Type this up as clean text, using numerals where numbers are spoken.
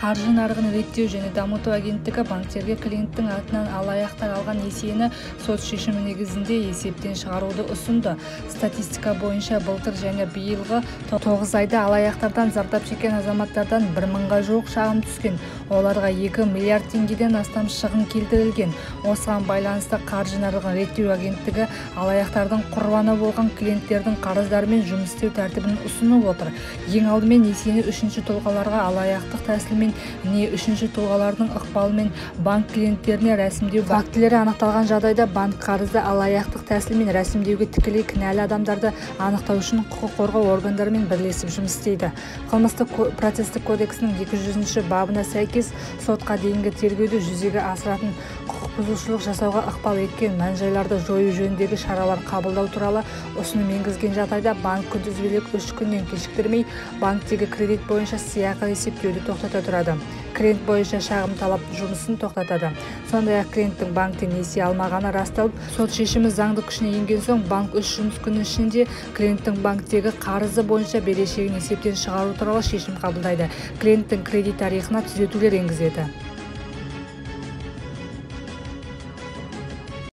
Қаржы нарығын реттеу және дамыту агенттігі банктерге клиенттің атынан алаяқтар алған несиені сот шешімі негізінде есептен шығаруды ұсынды. Статистика бойынша былтыр және биылғы 9 айда алаяқтардан зардап шеккен азаматтардан 1000-ға жуық шағым түскен. Оларға 2 миллиард теңгеден астам шығын келтірілген. Осыған байланысты қаржы нарығын реттеу агенттігі алаяқтардың құрбаны болған клиенттердің қарыздарымен жұмыс істеу тәртібін ұсынып отыр. Ең алдымен несиені үшінші тұлғаларға алаяқтық тәсілмен не үшінші тұлғалардың ықпалымен банк клиенттеріне рәсімдеу фактілері анықталған жағдайда банк қарызды алаяқтық тәсілмен рәсімдеуге тікелей кінәлі адамдарды анықтау үшін құқық қорғау органдарымен бірлесіп жұмыс істейді. Қылмыстық процестік кодексінің 200 бабына сәйкес сотқа дейінгі тергеуді жүзеге асыратын құқық бұзушылық жасауға ықпал еткен мән-жайларды жою жөніндегі шаралар қабылдау туралы ұсыным енгізген жағдайда банк күнтізбелік 3 күннен кешіктірмей банктегі кредит бойынша сыйақы есептеуді тоқтата тұрады. Клиент бойынша шағым талап жұмысын тоқтатады. Сондай-ақ клиенттің банктен несие алмағаны расталып, сот шешімі заңды күшіне енген соң банк 3 жұмыс күні ішінде клиенттің банктегі қарызы бойынша берешегін есептен шығару туралы шешім қабылдайды. Клиенттің кредит тарихына түзетулер енгізеді.